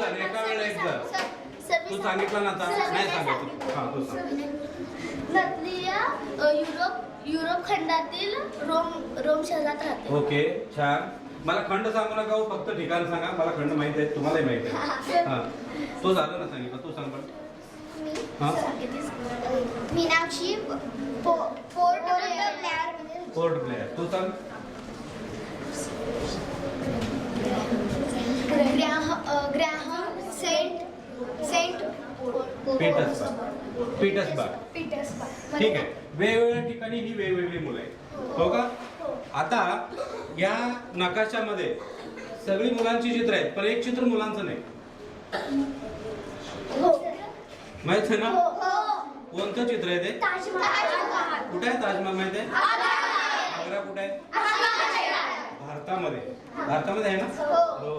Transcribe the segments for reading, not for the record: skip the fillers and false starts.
सांग एका वेळेला एकदा. तू सांगितलं ना आता नाही सांगायचं. हा तू सांग. नतलिया युरोप खंडातील रोम शहरात राहते. ओके छान. मला खंड सांगू नका हो, फक्त ठिकाण सांगा. मला खंड माहिती आहे, तुम्हालाही माहिती आहे. हा तो झालं ना सांगितलं. तू सांग पण. मीनाक्षी पोर्ट ब्लेअर. तू सांग. Graham Saint Petersburg. ठीक आहे. वेगवेगळ्या ठिकाणी ही वेगवेगळी मुलं आहेत, हो का? आता या नकाशामध्ये सगळी मुलांची चित्र आहेत, पण एक चित्र मुलांचं नाही. माहित आहे ना कोणतं चित्र आहे ते? कुठे आहे ताजमहल? माहित आहे? आग्रा कुठे आहे? भारतामध्ये. भारतामध्ये आहे ना? हो.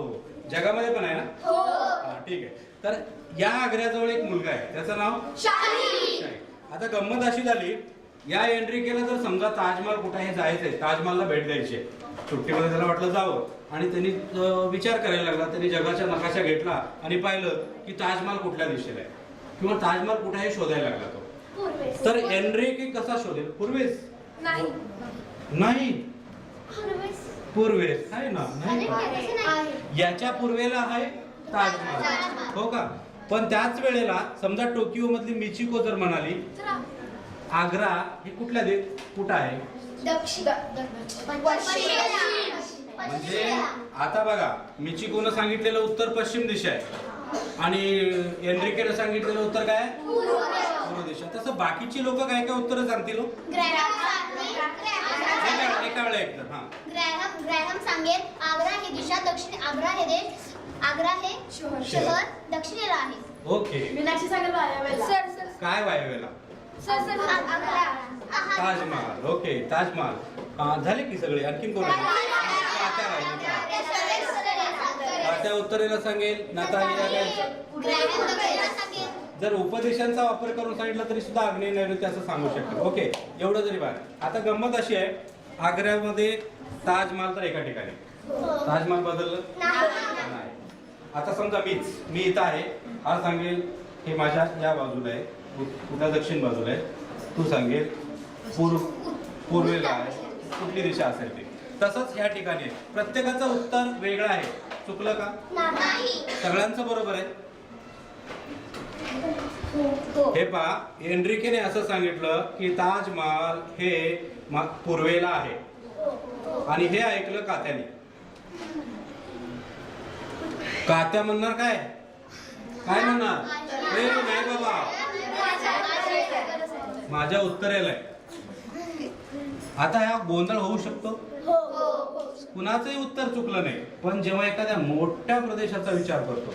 जगामध्ये पण आहे ना? हा ठीक आहे. तर या आग्र्याजवळ एक मुलगा आहे, त्याचं नाव शाही. आता गंमत अशी झाली, या एंट्री केलं तर समजा ताजमहल कुठे आहे जायचंय, ताजमहलला भेट द्यायची आहे. सुट्टीमध्ये त्याला वाटलं जावं आणि त्यांनी विचार करायला लागला. त्यांनी जगाचा नकाशा घेतला आणि पाहिलं की ताजमहल कुठल्या दिशेला आहे किंवा ताजमहल कुठे आहे शोधायला लागला तो. तर एनरिके कसा शोधेल? पूर्वेस नाही, पूर्वेस आहे ना? नाही, याच्या पूर्वेला आहे ताजमहल, हो का? पण त्याच वेळेला समजा टोकियो मधली मिचिको जर म्हणाली आग्रा हे कुठल्या कुठं आहे? म्हणजे आता बघा, मिचिकोनं सांगितलेलं उत्तर पश्चिम दिशा आहे आणि एनरिकेनं सांगितलेलं उत्तर काय? पूर्व दिशा. तसं बाकीची लोक काय काय उत्तर सांगतील? एका वेळा एकतर. हा ग्रॅहम सांगेल आग्रा ही दिशा, दक्षिण आग्रा हे देश, आग्रा हे शहर दक्षिणेला आहे. ओके. मीनाक्षी सांगेल वायव्येला. काय वायव्येला? ताजमहल. ओके ताजमहल झाले की सगळे. आणखीन कोण? त्या उत्तरेला सांगेल नातालिया. जर उपदेशांचा वापर करून सांगितलं तरी सुद्धा आग्नेय नैऋत्य असं सांगू शकतो. ओके एवढं जरी बाहेर. आता गंमत अशी आहे, आग्र्यामध्ये ताजमहल तर एका ठिकाणी, ताजमहल बदललं नाही. आता समजा मी इथं आहे, हा सांगेल हे माझ्या या बाजूला आहे, कुठल्या दक्षिण बाजूला आहे. तू सांगेल पूर्वेला आहे, कुठली दिशा असेल ती. तसंच या ठिकाणी आहे. प्रत्येकाचं उत्तर वेगळं आहे. चुकलं का? सगळ्यांचं बरोबर आहे. हे पहा, एनरिकेने असं सांगितलं की ताजमहल हे पूर्वेला आहे आणि हे ऐकलं कात्याने. कात्या म्हणणार काय? काय म्हणणार? नाही बाबा, माझ्या उत्तरेला आहे. आता हा गोंधळ होऊ शकतो, कुणाचंही उत्तर चुकलं नाही. पण जेव्हा एखाद्या मोठ्या प्रदेशाचा विचार करतो,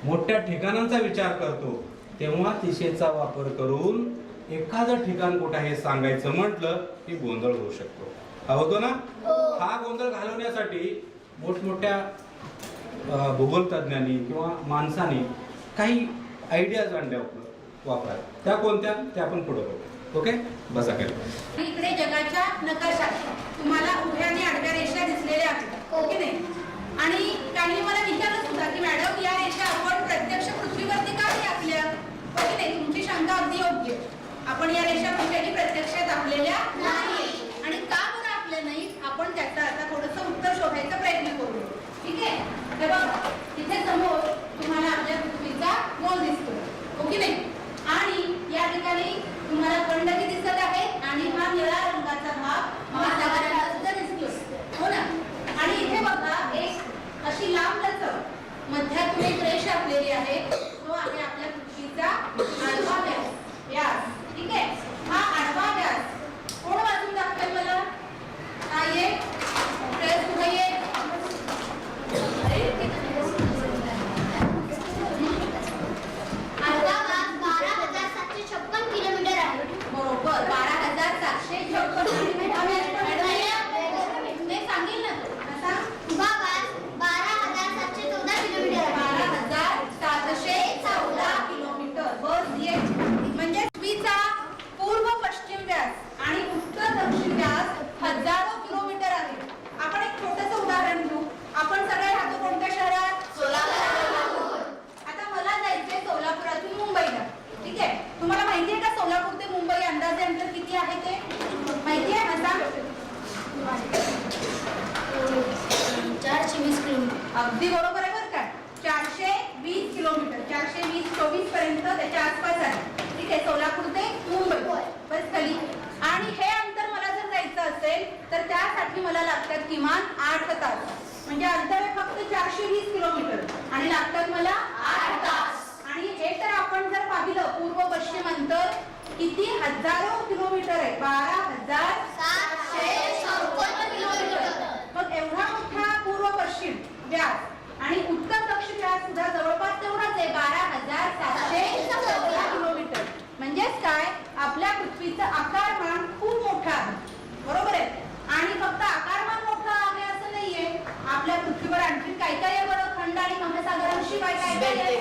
मोठ्या ठिकाणांचा विचार करतो, तेव्हा दिशेचा वापर करून एखादं ठिकाण कुठं हे सांगायचं म्हटलं की गोंधळ होऊ शकतो. होतो ना? हा गोंधळ घालवण्यासाठी मोठमोठ्या भूगोल तज्ञांनी किंवा माणसांनी काही आयडियाज आणल्या वापरात. त्या कोणत्या ते आपण पुढे बघू. ओके बसा काय. इकडे जगाच्या नकाशात तुम्हाला उभ्या आणि आडव्या रेषा दिसलेल्या आहेत, ओके नाही? आणि काही मला विचारत होता की मॅडम या रेषा आपण प्रत्यक्ष पृथ्वीवरती का नाही आखल्या, ओके नाही? तुमची शंका अगदी योग्य. आपण या रेषा कुठल्याही प्रत्यक्षात आखलेल्या नाही. आणि का बरं आखल्या नाही आपण त्याचा आता थोडंसं उत्तर शोधायचा प्रयत्न करू. ठीक आहे? हे बघा, तिथे समोर तुम्हाला आपल्या पृथ्वीचा गोल दिसतो, ओके नाही? आणि या ठिकाणी तुम्हाला खंड दिसत आहे आणि हा निळा रंगाचा भाग महासागराला सुद्धा दिसतो, हो ना? आणि इथे बघा एक अशी लांब लचक मध्यातून एक रेष आखलेली आहे. तो आहे आपल्या पृथ्वीचा आडवा व्यास. ठीक आहे? हा आडवा व्यास कोण वाचून दाखवेल मला? हा ये प्रेस उभा ये. बरोबर 12,756 किलोमीटर सांगेल ना तो कसा? 12,714 किलोमीटर. 12,714 किलोमीटर. बस ये म्हणजे पृथ्वीचा पूर्व पश्चिम व्यास आणि उत्तर दक्षिण व्यास हजारो किलोमीटर आहे. आपण एक छोटंसं किमान 8 तास. म्हणजे अंतर आहे फक्त 420 किलोमीटर आणि लागतात मला 8 तास. आणि हे तर आपण जर पाहिलं पूर्व पश्चिम अंतर किती हजारो किलोमीटर आहे, 12,754 किलोमीटर. मग एवढा मोठा पूर्व पश्चिम व्यास आणि उत्तर दक्षिण व्यास सुद्धा जवळपास तेवढाच आहे, 12,714 किलोमीटर. म्हणजेच काय, आपल्या पृथ्वीचं आकारमान खूप मोठं आहे, बरोबर आहे. आणि फक्त आकारमान मोठं आहे असं नाहीये, आपल्या पृथ्वीवर आणखी काय काय आहे बरं, खंड आणि महासागरांशिवाय काय काय आहे?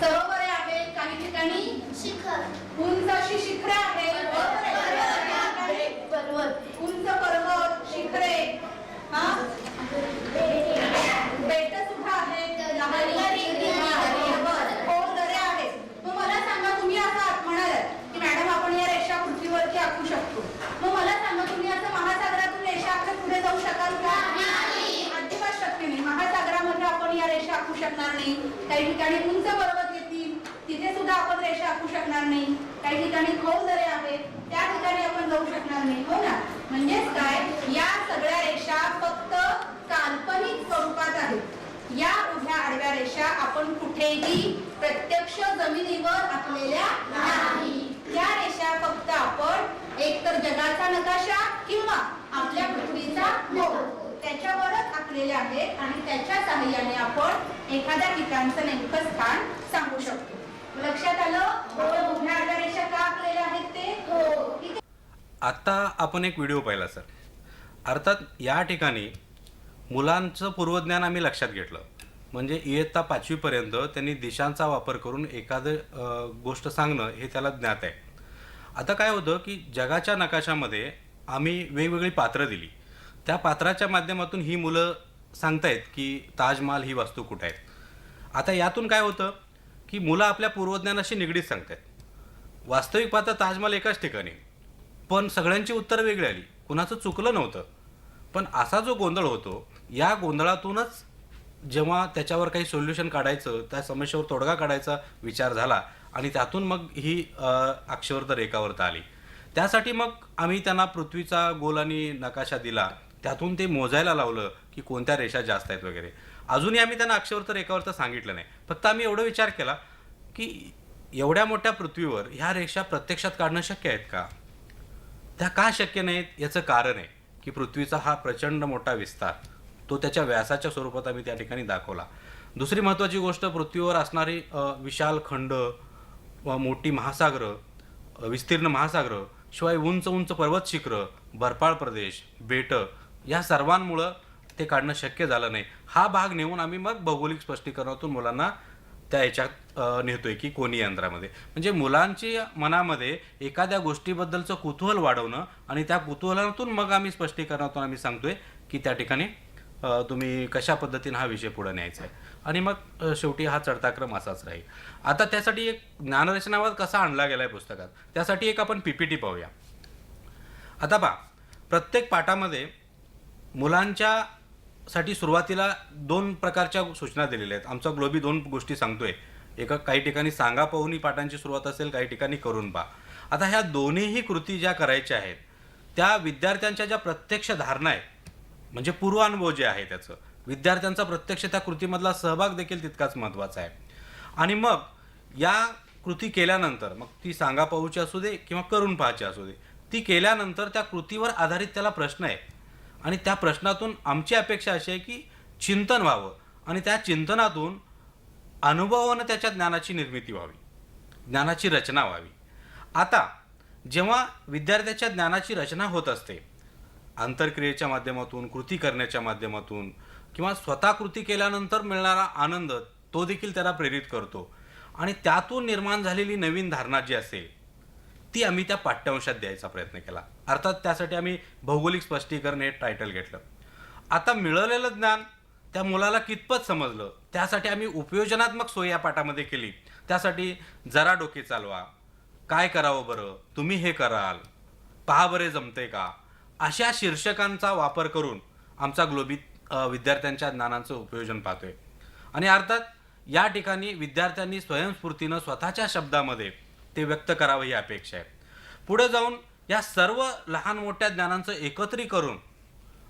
सरोवरे आहेत, काही ठिकाणी उंच अशी शिखरे आहेत, उंच पर्वत, शिखरे, बेट सुद्धा आहेत, खोल दऱ्या आहेत. मग मला सांगा, तुम्ही असं म्हणाल की मॅडम आपण या रेषा पृथ्वीवरती आखू शकतो, मग मला सांगा तुम्ही असं महासागरातून रेषा आखत पुढे जाऊ शकाल का? अजिबात शक्य नाही. महासागरामध्ये आपण या रेषा आखू शकणार नाही. काही ठिकाणी उंच पर्वत येतील, तिथे सुद्धा आपण रेषा आखू शकणार नाही. काही ठिकाणी खोल दरे आहेत, त्या ठिकाणी आपण जाऊ शकणार नाही, हो ना. म्हणजेच काय, या सगळ्या रेषा फक्त काल्पनिक स्वरूपात आहेत. या उभ्या आडव्या रेषा आपण कुठेही प्रत्यक्ष जमिनीवर आखलेल्या नाही. या रेषा फक्त आपण एकतर जगाचा नकाशा किंवा आपल्या पृथ्वीचा भूगोल त्याच्यावरच आखलेले आहेत आणि त्याच्या सहाय्याने आपण एखाद्या ठिकाणचं नेमकं स्थान सांगू शकतो. लक्षात आलं उभ्या आडव्या रेषा का आखलेल्या आहेत ते? आता आपण एक व्हिडिओ पाहिला सर. अर्थात या ठिकाणी मुलांचं पूर्वज्ञान आम्ही लक्षात घेतलं, म्हणजे इयत्ता 5वी पर्यंत त्यांनी दिशांचा वापर करून एखादं गोष्ट सांगणं हे त्याला ज्ञात आहे. आता काय होतं की जगाच्या नकाशामध्ये आम्ही वेगवेगळी पात्रं दिली, त्या पात्राच्या माध्यमातून ही मुलं सांगतायत की ताजमहाल ही वास्तू कुठे आहे. आता यातून काय होतं की मुलं आपल्या पूर्वज्ञानाशी निगडीत सांगतायत. वास्तविक पाहता ताजमहाल एकाच ठिकाणी, पण सगळ्यांची उत्तरं वेगळी आली, कुणाचं चुकलं नव्हतं. पण असा जो गोंधळ होतो, या गोंधळातूनच जेव्हा त्याच्यावर काही सोल्युशन काढायचं, त्या समस्येवर तोडगा काढायचा विचार झाला आणि त्यातून मग ही अक्षवर्त रेखावर्त आली. त्यासाठी मग आम्ही त्यांना पृथ्वीचा गोल आणि नकाशा दिला, त्यातून ते मोजायला लावलं की कोणत्या रेषा जास्त आहेत वगैरे. अजूनही आम्ही त्यांना अक्षवर्त रेखावर्त सांगितलं नाही, फक्त आम्ही एवढा विचार केला की एवढ्या मोठ्या पृथ्वीवर ह्या रेषा प्रत्यक्षात काढणं शक्य आहेत का? त्या का शक्य नाहीत याचं कारण आहे की पृथ्वीचा हा प्रचंड मोठा विस्तार तो त्याच्या व्यासाच्या स्वरूपात आम्ही त्या ठिकाणी दाखवला. दुसरी महत्त्वाची गोष्ट, पृथ्वीवर असणारी विशाल खंड, मोठी महासागरं, विस्तीर्ण महासागरं, शिवाय उंच उंच पर्वत शिखरं, बर्फाळ प्रदेश, बेटं, या सर्वांमुळं ते काढणं शक्य झालं नाही. हा भाग नेऊन आम्ही मग भौगोलिक स्पष्टीकरणातून मुलांना त्या याच्यात नेतोय की कोणी यंत्रामध्ये. म्हणजे मुलांची मनामध्ये एखाद्या गोष्टीबद्दलचं कुतूहल वाढवणं आणि त्या कुतूहलातून मग आम्ही स्पष्टीकरणातून आम्ही सांगतोय की त्या ठिकाणी तुम्ही कशा पद्धतीने हा विषय पुढे न्यायचा आहे. आणि मग शेवटी हा चढता क्रम असाच राहील. आता त्यासाठी एक ज्ञानरचनावाद कसा आणला गेला आहे पुस्तकात, त्यासाठी एक आपण PPT पाहूया. आता पहा, प्रत्येक पाठामध्ये मुलांच्या साठी सुरुवातीला 2 प्रकारच्या सूचना दिलेल्या आहेत. आमचा ग्लोबी 2 गोष्टी सांगतोय. काही ठिकाणी सांगा पाहून पाठांची सुरुवात असेल, काही ठिकाणी करून पहा. आता ह्या दोन्हीही कृती ज्या करायच्या आहेत त्या विद्यार्थ्यांच्या ज्या प्रत्यक्ष धारणा आहेत, म्हणजे पूर्वानुभव जे आहे त्याचं, विद्यार्थ्यांचा प्रत्यक्ष त्या कृतीमधला सहभाग देखील तितकाच महत्त्वाचा आहे. आणि मग या कृती केल्यानंतर, मग ती सांगा पाहूची असू दे किंवा करून पाहायची असू दे, ती केल्यानंतर त्या कृतीवर आधारित त्याला प्रश्न आहे आणि त्या प्रश्नातून आमची अपेक्षा अशी आहे की चिंतन व्हावं आणि त्या चिंतनातून अनुभवानं त्याच्या ज्ञानाची निर्मिती व्हावी, ज्ञानाची रचना व्हावी. आता जेव्हा विद्यार्थ्याच्या ज्ञानाची रचना होत असते आंतरक्रियेच्या माध्यमातून, कृती करण्याच्या माध्यमातून किंवा स्वतः कृती केल्यानंतर मिळणारा आनंद तो देखील त्याला प्रेरित करतो आणि त्यातून निर्माण झालेली नवीन धारणा जी असेल ती आम्ही त्या पाठ्यांशात द्यायचा प्रयत्न केला. अर्थात त्यासाठी आम्ही भौगोलिक स्पष्टीकरण हे टायटल घेतलं. आता मिळवलेलं ज्ञान त्या मुलाला कितपत समजलं त्यासाठी आम्ही उपयोजनात्मक सोय या पाठामध्ये केली. त्यासाठी जरा डोके चालवा, काय करावं बरं, तुम्ही हे कराल, पहा बरे जमते का, अशा शीर्षकांचा वापर करून आमचा ग्लोबी विद्यार्थ्यांच्या ज्ञानाचं उपयोजन पाहतोय. आणि अर्थात या ठिकाणी विद्यार्थ्यांनी स्वयंस्फूर्तीनं स्वतःच्या शब्दामध्ये ते व्यक्त करावं ही अपेक्षा आहे. पुढे जाऊन या सर्व लहान मोठ्या ज्ञानांचं एकत्रीकरण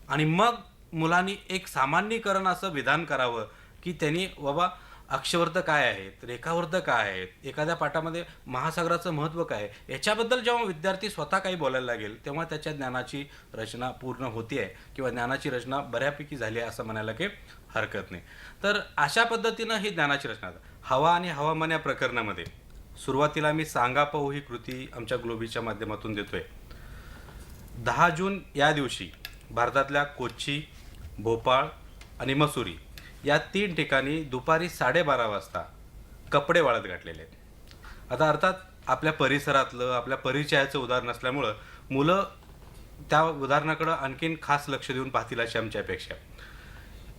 आणि मग मुलांनी एक सामान्यीकरण असं विधान करावं की त्यांनी बाबा अक्षवर्त काय आहेत, रेखावर्त काय आहेत, एखाद्या पाठामध्ये महासागराचं महत्त्व काय आहे, याच्याबद्दल जेव्हा विद्यार्थी स्वतः काही बोलायला लागेल तेव्हा त्याच्या ज्ञानाची रचना पूर्ण होती आहे किंवा ज्ञानाची रचना बऱ्यापैकी झाली आहे असं म्हणायला काही हरकत नाही. तर अशा पद्धतीनं ही ज्ञानाची रचना. हवा आणि हवामान या प्रकरणामध्ये सुरुवातीला मी सांगा पाहू ही कृती आमच्या ग्लोबीच्या माध्यमातून देतोय. 10 जून या दिवशी भारतातल्या कोच्ची, भोपाळ आणि मसुरी या 3 ठिकाणी दुपारी 12:30 वाजता कपडे वाळत घातलेले आहेत. आता अर्थात आपल्या परिसरातलं आपल्या परिचयाचं उदाहरण असल्यामुळं मुलं त्या उदाहरणाकडं आणखीन खास लक्ष देऊन पाहतील अशी आमची अपेक्षा.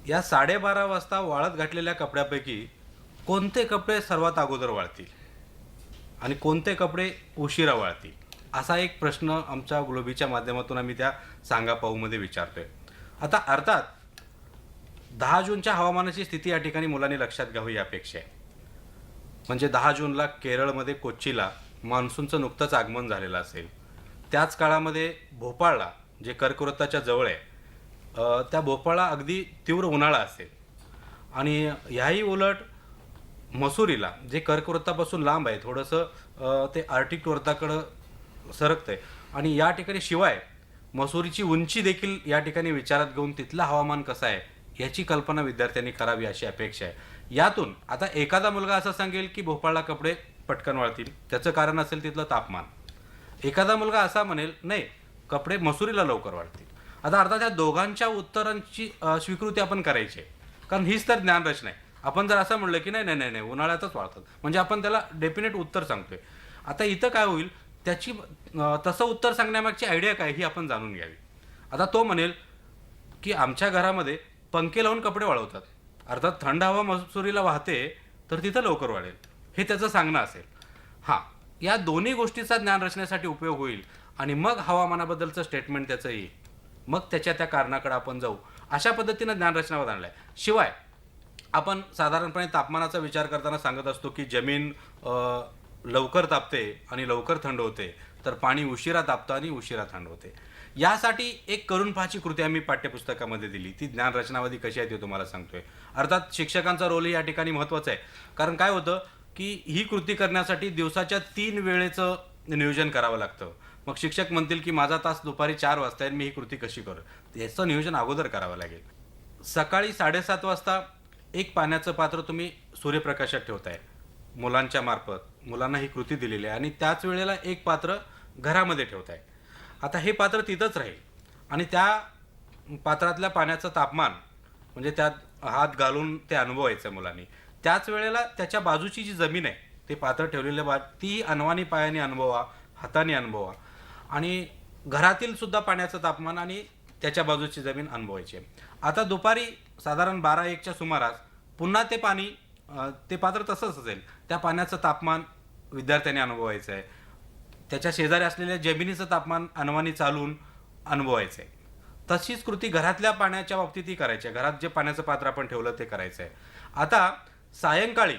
या 12:30 वाजता वाळत घातलेल्या कपड्यापैकी कोणते कपडे सर्वात अगोदर वाळतील आणि कोणते कपडे उशिरा वाळतील असा एक प्रश्न आमच्या ग्लोबीच्या माध्यमातून आम्ही त्या सांगा पाहूमध्ये विचारतोय. आता अर्थात 10 जूनच्या हवामानाची स्थिती या ठिकाणी मुलांनी लक्षात घ्यावी ही अपेक्षा आहे. म्हणजे 10 जूनला केरळमध्ये कोच्चीला मान्सूनचं नुकतंच आगमन झालेलं असेल. त्याच काळामध्ये भोपाळला जे कर्कवृत्ताच्या जवळ आहे त्या भोपाळला अगदी तीव्र उन्हाळा असेल आणि ह्याही उलट मसुरीला जे कर्कवृत्तापासून लांब आहे थोडंसं ते आर्टिक वृत्ताकडं सरकतं आहे आणि या ठिकाणी शिवाय मसुरीची उंची देखील या ठिकाणी विचारात घेऊन तिथलं हवामान कसं आहे याची कल्पना विद्यार्थ्यांनी करावी अशी अपेक्षा आहे. यातून आता एखादा मुलगा असं सांगेल की भोपाळला कपडे पटकन वाळतील, त्याचं कारण असेल तिथलं तापमान. एखादा मुलगा असा म्हणेल नाही कपडे मसुरीला लवकर वाळतील. आता अर्थात या दोघांच्या उत्तरांची स्वीकृती आपण करायची आहे कारण हीच तर ज्ञानरचना आहे. आपण जर असं म्हणलं की नाही नाही नाही नाही उन्हाळ्यातच वाळतात म्हणजे आपण त्याला डेफिनेट उत्तर सांगतोय. आता इथं काय होईल त्याची तसं उत्तर सांगण्यामागची आयडिया काय ही आपण जाणून घ्यावी. आता तो म्हणेल की आमच्या घरामध्ये पंखे लावून कपडे वाळवतात, अर्थात थंड हवा मसुरीला वाहते तर तिथं लवकर वाळेल हे त्याचं सांगणं असेल. हां, या दोन्ही गोष्टीचा ज्ञान रचनेसाठी उपयोग होईल आणि मग हवामानाबद्दलचं स्टेटमेंट त्याचं येईल. मग त्याच्या त्या कारणाकडे आपण जाऊ अशा पद्धतीनं ज्ञान रचनावर आणलं आहे. शिवाय आपण साधारणपणे तापमानाचा विचार करताना सांगत असतो की जमीन लवकर तापते आणि लवकर थंड होते तर पाणी उशिरा तापतं आणि उशिरा थंड होते. यासाठी एक करून पाहायची कृती आम्ही पाठ्यपुस्तकामध्ये दिली. ती ज्ञान रचनावादी कशी आहे ते तुम्हाला सांगतोय. अर्थात शिक्षकांचा रोलही या ठिकाणी महत्त्वाचा आहे कारण काय होतं की ही कृती करण्यासाठी दिवसाच्या 3 वेळेचं नियोजन करावं लागतं. मग शिक्षक म्हणतील की माझा तास दुपारी 4 वाजता आहे मी ही कृती कशी करू, याचं नियोजन अगोदर करावं लागेल. सकाळी 7:30 वाजता एक पाण्याचं पात्र तुम्ही सूर्यप्रकाशात ठेवताय मुलांच्या मार्फत, मुलांना ही कृती दिलेली आहे आणि त्याच वेळेला एक पात्र घरामध्ये ठेवताय. आता हे पात्र तिथंच राहील आणि त्या पात्रातल्या पाण्याचं तापमान म्हणजे त्यात हात घालून ते अनुभवायचं मुलांनी. त्याच वेळेला त्याच्या बाजूची जी जमीन आहे ते पात्र ठेवलेलं ती अनवाणी पायाने अनुभवा, हाताने अनुभवा आणि घरातील सुद्धा पाण्याचं तापमान आणि त्याच्या बाजूची जमीन अनुभवायची आहे. आता दुपारी साधारण 12-1च्या सुमारास पुन्हा ते पाणी ते पात्र तसंच असेल, त्या पाण्याचं तापमान विद्यार्थ्यांनी अनुभवायचं आहे. त्याच्या शेजारी असलेल्या जमिनीचं तापमान अनवाणी चालून अनुभवायचं आहे. तशीच कृती घरातल्या पाण्याच्या बाबतीतही करायची आहे. घरात जे पाण्याचं पात्र आपण ठेवलं ते करायचं आहे. आता सायंकाळी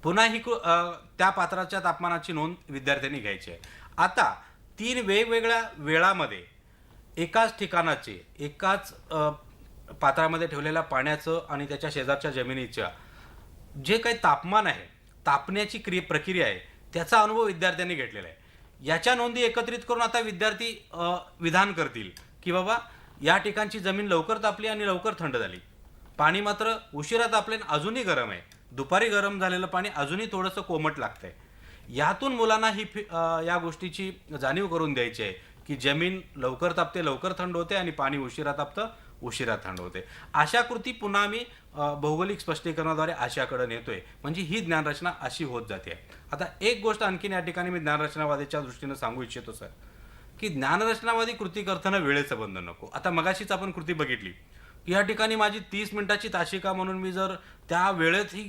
पुन्हा ही त्या पात्राच्या तापमानाची नोंद विद्यार्थ्यांनी घ्यायची आहे. आता 3 वेगवेगळ्या वेळामध्ये एकाच ठिकाणाचे एकाच पात्रामध्ये ठेवलेल्या पाण्याचं आणि त्याच्या शेजारच्या जमिनीच्या जे काही तापमान आहे, तापण्याची प्रक्रिया आहे त्याचा अनुभव विद्यार्थ्यांनी घेतलेला आहे. याच्या नोंदी एकत्रित करून आता विद्यार्थी विधान करतील की बाबा या ठिकाणची जमीन लवकर तापली आणि लवकर थंड झाली, पाणी मात्र उशिरा तापले आणि अजूनही गरम आहे, दुपारी गरम झालेलं पाणी अजूनही थोडंसं कोमट लागतंय. यातून मुलांना ही या गोष्टीची जाणीव करून द्यायची आहे की जमीन लवकर तापते लवकर थंड होते आणि पाणी उशिरा तापतं उशिरा थंड होते. अशा कृती पुन्हा आम्ही भौगोलिक स्पष्टीकरणाद्वारे आशयाकडे नेतोय म्हणजे ही ज्ञानरचना अशी होत जाते. आता एक गोष्ट आणखीन या ठिकाणी मी ज्ञानरचनावादीच्या दृष्टीनं सांगू इच्छितो सर की ज्ञानरचनावादी कृती करताना वेळेचं बंधन नको. आता मगाशीच आपण कृती बघितली की या ठिकाणी माझी 30 मिनिटाची तासिका म्हणून मी जर त्या वेळेत ही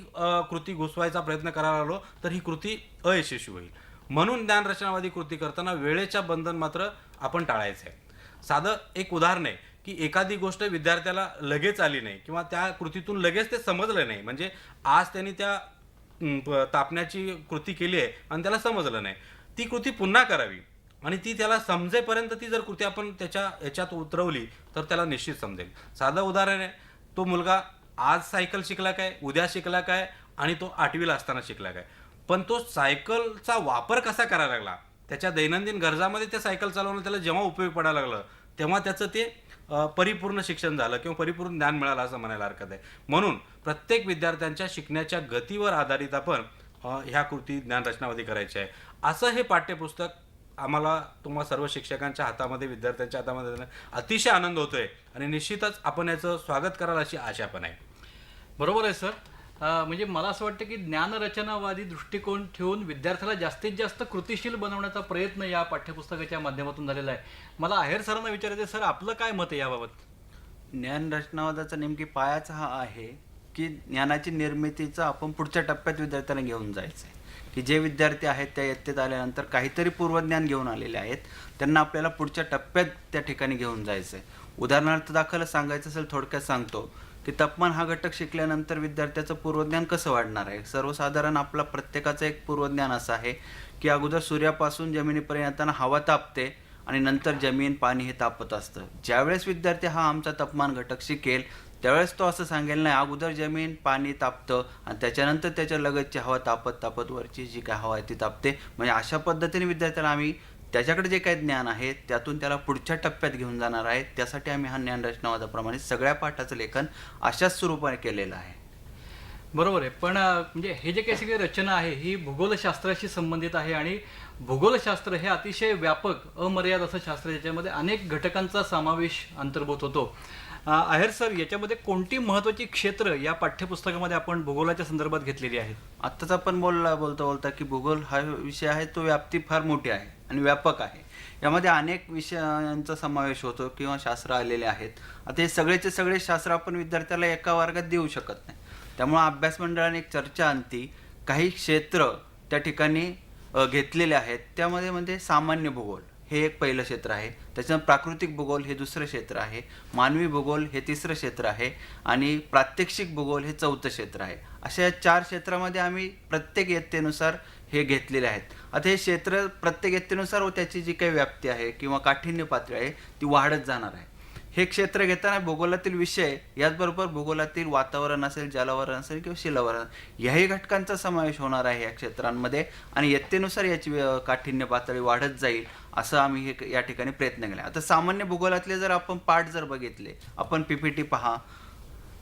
कृती घुसवायचा प्रयत्न करायला आलो तर ही कृती अयशस्वी होईल. म्हणून ज्ञानरचनावादी कृती करताना वेळेच्या बंधन मात्र आपण टाळायचं आहे. साधं एक उदाहरण आहे की एखादी गोष्ट विद्यार्थ्याला लगेच आली नाही किंवा त्या कृतीतून लगेच ते समजलं नाही, म्हणजे आज त्यांनी त्या तापण्याची कृती केली आहे आणि त्याला समजलं नाही, ती कृती पुन्हा करावी आणि ती त्याला समजेपर्यंत ती जर कृती आपण त्याच्या याच्यात उतरवली तर त्याला निश्चित समजेल. साधं उदाहरण आहे, तो मुलगा आज सायकल शिकला काय, उद्या शिकला काय आणि तो 8वीला असताना शिकला काय, पण तो सायकलचा वापर कसा करायला लागला, त्याच्या दैनंदिन गरजामध्ये ते सायकल चालवणं त्याला जेव्हा उपयोग पडायला लागलं तेव्हा त्याचं ते परिपूर्ण शिक्षण झालं किंवा परिपूर्ण ज्ञान मिळालं असं म्हणायला हरकत आहे. म्हणून प्रत्येक विद्यार्थ्यांच्या शिकण्याच्या गतीवर आधारित आपण ह्या कृती ज्ञानरचनावधी करायची आहे. असं हे पाठ्यपुस्तक आम्हाला तुम्हा सर्व शिक्षकांच्या हातामध्ये, विद्यार्थ्यांच्या हातामध्ये देणं अतिशय आनंद होतोय आणि निश्चितच आपण याचं स्वागत कराल अशी आशा पण आहे. बरोबर आहे सर. म्हणजे मला असं वाटतं की ज्ञानरचनावादी दृष्टिकोन ठेवून विद्यार्थ्याला जास्तीत जास्त कृतिशील बनवण्याचा प्रयत्न या पाठ्यपुस्तकाच्या माध्यमातून झालेला आहे. मला आहेर सरांना विचारायचं आहे, सर आपलं काय मत आहे याबाबत? ज्ञानरचनावादाचा नेमकी पायाच हा आहे की ज्ञानाची निर्मितीचा आपण पुढच्या टप्प्यात विद्यार्थ्यांना घेऊन जायचं आहे. की जे विद्यार्थी आहेत त्या इयत्तेत आल्यानंतर काहीतरी पूर्वज्ञान घेऊन आलेले आहेत, त्यांना आपल्याला पुढच्या टप्प्यात त्या ठिकाणी घेऊन जायचं आहे. उदाहरणार्थ दाखल सांगायचं असेल, थोडक्यात सांगतो की तापमान हा घटक शिकल्यानंतर विद्यार्थ्याचं पूर्वज्ञान कसं वाढणार आहे. सर्वसाधारण आपला प्रत्येकाचं एक पूर्वज्ञान असं आहे की अगोदर सूर्यापासून जमिनीपर्यंत येताना हवा तापते आणि नंतर जमीन पाणी हे तापत असतं. ज्यावेळेस विद्यार्थी हा आमचा तापमान घटक शिकेल त्यावेळेस तो असं सांगेल नाही, अगोदर जमीन पाणी तापतं आणि त्याच्यानंतर त्याच्या लगतची हवा तापत तापत वरची जी काय हवा आहे ती तापते. म्हणजे अशा पद्धतीने विद्यार्थ्याला आम्ही त्याच्याकडे जे काही ज्ञान आहे त्यातून त्याला पुढच्या टप्प्यात घेऊन जाणार आहे. त्यासाठी आम्ही हा ज्ञानरचनावादाप्रमाणे सगळ्या पाठाचं लेखन अशाच स्वरूपाने केलेलं आहे. बरोबर आहे. पण म्हणजे हे जे काही सगळी रचना आहे ही भूगोलशास्त्राशी संबंधित आहे आणि भूगोलशास्त्र हे अतिशय व्यापक अमर्याद असं शास्त्र, ज्याच्यामध्ये अनेक घटकांचा समावेश अंतर्भूत होतो. आहेर सर, याच्यामध्ये कोणती महत्त्वाची क्षेत्र या पाठ्यपुस्तकामध्ये आपण भूगोलाच्या संदर्भात घेतलेली आहेत? आत्ताच आपण बोलता की भूगोल हा विषय आहे तो व्याप्ती फार मोठी आहे आणि व्यापक आहे. यामध्ये अनेक विषयांचा समावेश होतो किंवा शास्त्र आलेले आहेत. आता हे सगळेचे सगळे शास्त्र आपण विद्यार्थ्याला एका वर्गात देऊ शकत नाही. त्यामुळे अभ्यास मंडळाने एक चर्चा आणती, काही क्षेत्र त्या ठिकाणी घेतलेले आहेत. त्यामध्ये म्हणजे सामान्य भूगोल हे एक पहिलं क्षेत्र आहे, त्याच्यानंतर प्राकृतिक भूगोल हे दुसरं क्षेत्र आहे, मानवी भूगोल हे तिसरं क्षेत्र आहे आणि प्रात्यक्षिक भूगोल हे चौथं क्षेत्र आहे. अशा या 4 क्षेत्रामध्ये आम्ही प्रत्येक इयत्तेनुसार हे घेतलेले आहेत. आता हे क्षेत्र प्रत्येक इयत्तेनुसार व त्याची जी काही व्याप्ती आहे किंवा काठिण्य पातळी आहे ती वाढत जाणार आहे. हे क्षेत्र घेताना भूगोलातील विषय याचबरोबर भूगोलातील वातावरण असेल, जलावरण असेल किंवा शिलावरण याही घटकांचा समावेश होणार आहे या क्षेत्रांमध्ये आणि इयत्तेनुसार याची काठिण्य पातळी वाढत जाईल असं आम्ही हे या ठिकाणी प्रयत्न केला. आता सामान्य भूगोलातले जर आपण पाठ जर बघितले, आपण PPT पहा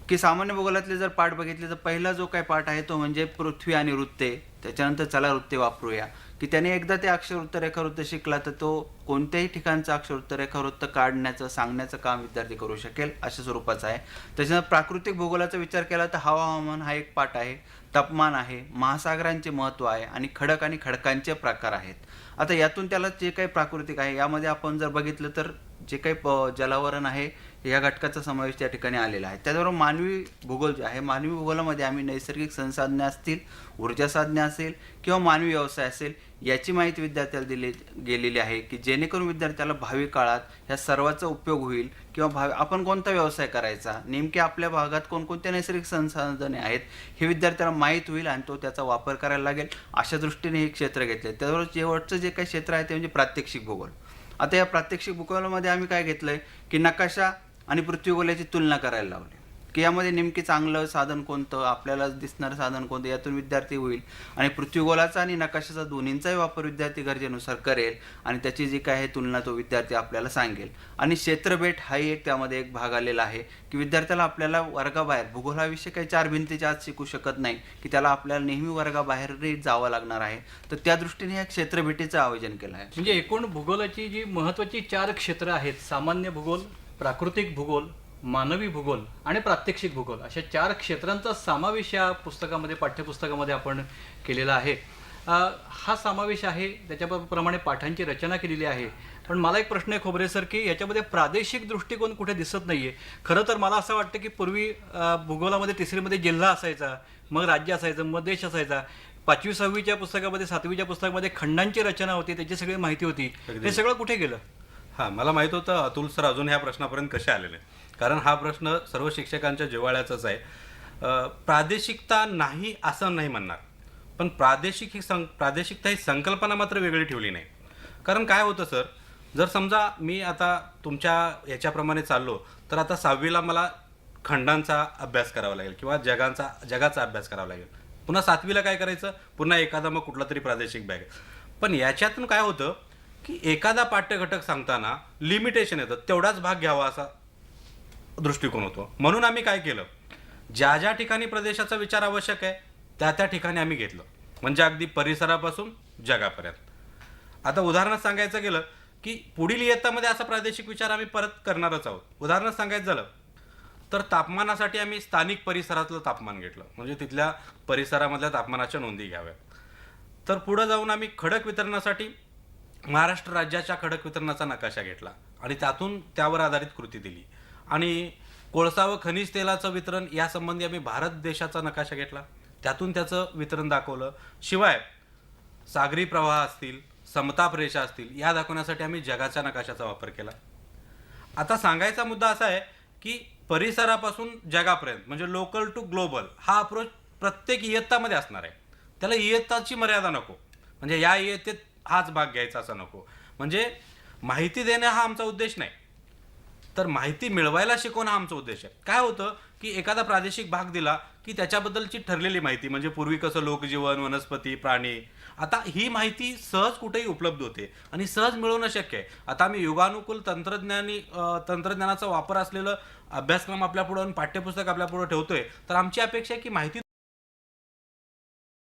की सामान्य भूगोलातले जर पाठ बघितले तर पहिला जो काही पाठ आहे तो म्हणजे पृथ्वी आणि वृत्ते. त्याच्यानंतर चला वृत्ते वापरूया, की त्याने एकदा ते अक्षरवृत्त रेखावृत्त शिकला तर तो कोणत्याही ठिकाणचं अक्षरवृत्त रेखावृत्त काढण्याचं सांगण्याचं काम विद्यार्थी करू शकेल अशा स्वरूपाचं आहे. त्याच्यानंतर प्राकृतिक भूगोलाचा विचार केला तर हवामान हा एक पाठ आहे, तापमान आहे, महासागरांचे महत्त्व आहे आणि खडक आणि खडकांचे प्रकार आहेत. आता यातून त्याला जे काही प्राकृतिक आहे यामध्ये आपण जर बघितलं तर जे काही जलावरण आहे या घटकाचा समावेश त्या ठिकाणी आलेला आहे. त्याचबरोबर मानवी भूगोल जे आहे, मानवी भूगोलामध्ये आम्ही नैसर्गिक संसाधने असतील, ऊर्जा साधने असेल किंवा मानवी व्यवसाय असेल याची माहिती विद्यार्थ्याला गेलेली आहे की जेणेकरून विद्यार्थ्याला भावी काळात ह्या सर्वाचा उपयोग होईल किंवा आपण कोणता व्यवसाय करायचा, नेमके आपल्या भागात कोणकोणत्या नैसर्गिक संसाधने आहेत हे विद्यार्थ्याला माहीत होईल आणि तो त्याचा वापर करायला लागेल. अशा दृष्टीने हे क्षेत्र घेतले. त्याबरोबर शेवटचं जे काही क्षेत्र आहे ते म्हणजे प्रात्यक्षिक भूगोल. आता या प्रात्यक्षिक भूगोलामध्ये आम्ही काय घेतलं आहे की नकाशा आणि पृथ्वीगोलाची तुलना करायला लावली की यामध्ये नेमकी चांगलं साधन कोणतं, आपल्याला दिसणारं साधन कोणतं, यातून विद्यार्थी होईल आणि पृथ्वीगोलाचा आणि नकाशाचा दोन्हींचाही वापर विद्यार्थी गरजेनुसार करेल आणि त्याची जी काय आहे तुलना तो विद्यार्थी आपल्याला सांगेल. आणि क्षेत्रभेट हाही एक त्यामध्ये एक भाग आलेला आहे की विद्यार्थ्याला आपल्याला वर्गाबाहेर भूगोल हा विषय काही 4 भिंतीच्या आत शिकू शकत नाही की त्याला आपल्याला नेहमी वर्गाबाहेरही जावं लागणार आहे. तर त्या दृष्टीने या क्षेत्रभेटीचं आयोजन केलं आहे. म्हणजे एकूण भूगोलाची जी महत्त्वाची 4 क्षेत्र आहेत, सामान्य भूगोल, प्राकृतिक भूगोल, मानवी भूगोल आणि प्रात्यक्षिक भूगोल, अशा 4 क्षेत्रांचा समावेश या पुस्तकामध्ये, पाठ्यपुस्तकामध्ये आपण केलेला आहे. हा समावेश आहे, त्याच्याप्रमाणे पाठांची रचना केलेली आहे. पण मला एक प्रश्न आहे खोबरे सर की याच्यामध्ये प्रादेशिक दृष्टिकोन कुठे दिसत नाही आहे. खरं तर मला असं वाटतं की पूर्वी भूगोलामध्ये 3रीमध्ये जिल्हा असायचा, मग राज्य असायचं, मग देश असायचा. 5वी 6वीच्या पुस्तकामध्ये, 7वीच्या पुस्तकामध्ये खंडांची रचना होती, त्याची सगळी माहिती होती. हे सगळं कुठे गेलं? हां, मला माहीत होतं अतुल सर अजून ह्या प्रश्नापर्यंत कसे आलेले, कारण हा प्रश्न सर्व शिक्षकांच्या जिव्हाळ्याचाच आहे. प्रादेशिकता नाही असं नाही म्हणणार, पण प्रादेशिकता ही संकल्पना मात्र वेगळी ठेवली नाही. कारण काय होतं सर, जर समजा मी आता तुमच्या याच्याप्रमाणे चाललो तर आता 6वीला मला खंडांचा अभ्यास करावा लागेल किंवा जगाचा अभ्यास करावा लागेल. पुन्हा 7वीला काय करायचं, पुन्हा एखादा मग कुठला तरी प्रादेशिक बॅग. पण याच्यातून काय होतं की एखादा पाठ्यघटक सांगताना लिमिटेशन येतं, तेवढाच भाग घ्यावा असा दृष्टिकोन होतो. म्हणून आम्ही काय केलं, ज्या ज्या ठिकाणी प्रदेशाचा विचार आवश्यक आहे त्या त्या ठिकाणी आम्ही घेतलं, म्हणजे अगदी परिसरापासून जगापर्यंत. आता उदाहरणात सांगायचं गेलं की पुढील इयत्तामध्ये असा प्रादेशिक विचार आम्ही परत करणारच आहोत. उदाहरणात सांगायचं झालं तर तापमानासाठी आम्ही स्थानिक परिसरातलं तापमान घेतलं, म्हणजे तिथल्या परिसरामधल्या तापमानाच्या नोंदी घ्याव्या. तर पुढं जाऊन आम्ही खडक वितरणासाठी महाराष्ट्र राज्याच्या खडक वितरणाचा नकाशा घेतला आणि त्यावर आधारित कृती दिली. आणि कोळसा व खनिज तेलाचं वितरण यासंबंधी आम्ही भारत देशाचा नकाशा घेतला, त्यातून त्याचं वितरण दाखवलं. शिवाय सागरी प्रवाह असतील, समताप रेषा असतील, या दाखवण्यासाठी आम्ही जगाच्या नकाशाचा वापर केला. आता सांगायचा मुद्दा असा आहे की परिसरापासून जगापर्यंत म्हणजे लोकल टू ग्लोबल हा अप्रोच प्रत्येक इयत्तामध्ये असणार आहे. त्याला इयत्ताची मर्यादा नको, म्हणजे या इयत्तेत हाच भाग घ्यायचा असं नको. म्हणजे माहिती देणं हा आमचा उद्देश नाही, तर माहिती मिळवायला शिकवणं हा आमचा उद्देश आहे. काय होतं की एखादा प्रादेशिक भाग दिला की त्याच्याबद्दलची ठरलेली माहिती, म्हणजे पूर्वी कसं लोकजीवन, वनस्पती, प्राणी, आता ही माहिती सहज कुठेही उपलब्ध होते आणि सहज मिळवणं शक्य आहे. आता आम्ही युगानुकूल तंत्रज्ञानाचा वापर असलेलं अभ्यासक्रम आपल्यापुढं आणि पाठ्यपुस्तक आपल्यापुढं ठेवतोय, तर आमची अपेक्षा आहे की माहिती